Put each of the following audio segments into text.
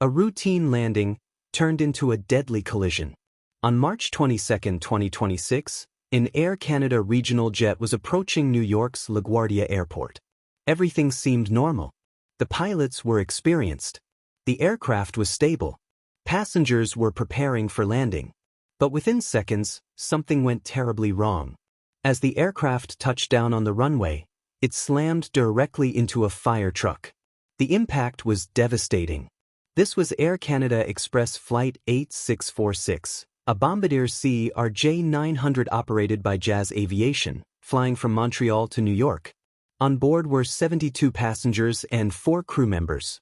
A routine landing turned into a deadly collision. On March 22, 2026, an Air Canada regional jet was approaching New York's LaGuardia Airport. Everything seemed normal. The pilots were experienced. The aircraft was stable. Passengers were preparing for landing. But within seconds, something went terribly wrong. As the aircraft touched down on the runway, it slammed directly into a fire truck. The impact was devastating. This was Air Canada Express Flight 8646, a Bombardier CRJ-900 operated by Jazz Aviation, flying from Montreal to New York. On board were 72 passengers and 4 crew members.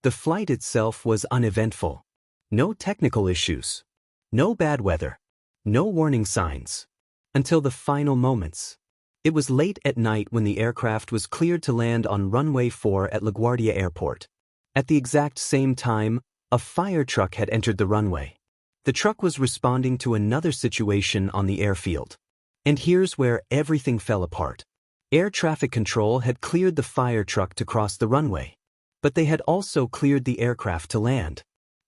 The flight itself was uneventful. No technical issues. No bad weather. No warning signs. Until the final moments. It was late at night when the aircraft was cleared to land on Runway 4 at LaGuardia Airport. At the exact same time, a fire truck had entered the runway. The truck was responding to another situation on the airfield. And here's where everything fell apart. Air traffic control had cleared the fire truck to cross the runway. But they had also cleared the aircraft to land.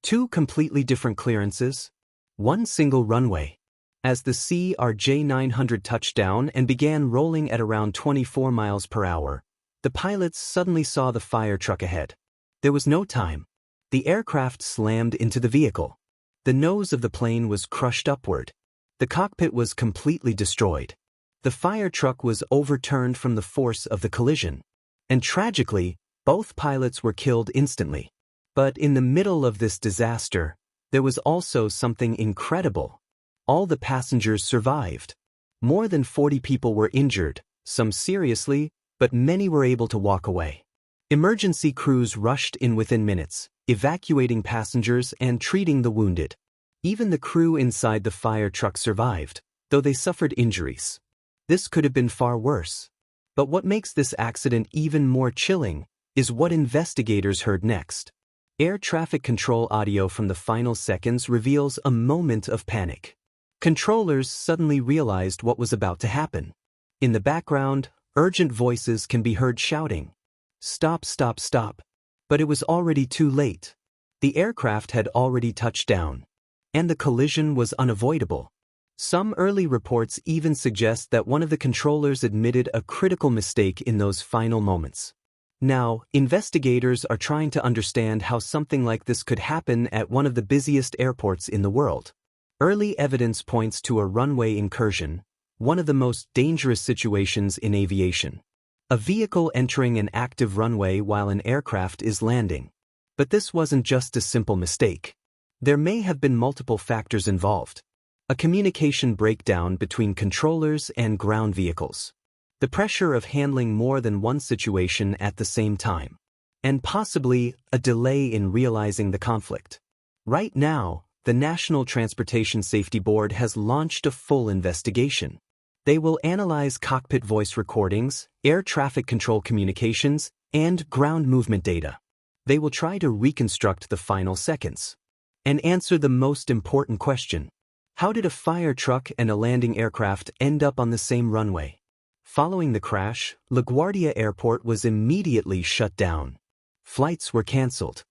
2 completely different clearances. 1 single runway. As the CRJ-900 touched down and began rolling at around 24 miles per hour, the pilots suddenly saw the fire truck ahead. There was no time. The aircraft slammed into the vehicle. The nose of the plane was crushed upward. The cockpit was completely destroyed. The fire truck was overturned from the force of the collision. And tragically, both pilots were killed instantly. But in the middle of this disaster, there was also something incredible. All the passengers survived. More than 40 people were injured, some seriously, but many were able to walk away. Emergency crews rushed in within minutes, evacuating passengers and treating the wounded. Even the crew inside the fire truck survived, though they suffered injuries. This could have been far worse. But what makes this accident even more chilling is what investigators heard next. Air traffic control audio from the final seconds reveals a moment of panic. Controllers suddenly realized what was about to happen. In the background, urgent voices can be heard shouting, "Stop, stop, stop." But it was already too late. The aircraft had already touched down. And the collision was unavoidable. Some early reports even suggest that one of the controllers admitted a critical mistake in those final moments. Now, investigators are trying to understand how something like this could happen at one of the busiest airports in the world. Early evidence points to a runway incursion, one of the most dangerous situations in aviation. A vehicle entering an active runway while an aircraft is landing. But this wasn't just a simple mistake. There may have been multiple factors involved. A communication breakdown between controllers and ground vehicles. The pressure of handling more than one situation at the same time. And possibly a delay in realizing the conflict. Right now, the National Transportation Safety Board has launched a full investigation. They will analyze cockpit voice recordings, air traffic control communications, and ground movement data. They will try to reconstruct the final seconds. And answer the most important question. How did a fire truck and a landing aircraft end up on the same runway? Following the crash, LaGuardia Airport was immediately shut down. Flights were canceled.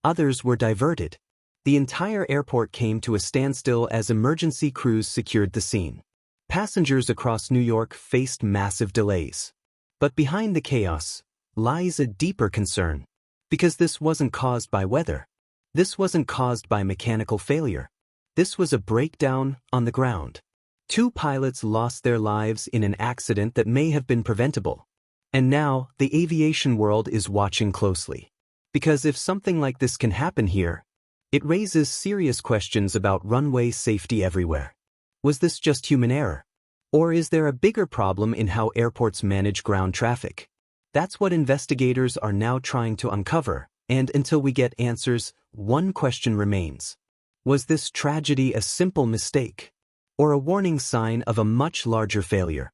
Others were diverted. The entire airport came to a standstill as emergency crews secured the scene. Passengers across New York faced massive delays. But behind the chaos lies a deeper concern. Because this wasn't caused by weather. This wasn't caused by mechanical failure. This was a breakdown on the ground. 2 pilots lost their lives in an accident that may have been preventable. And now, the aviation world is watching closely. Because if something like this can happen here, it raises serious questions about runway safety everywhere. Was this just human error? Or is there a bigger problem in how airports manage ground traffic? That's what investigators are now trying to uncover, and until we get answers, one question remains. Was this tragedy a simple mistake? Or a warning sign of a much larger failure?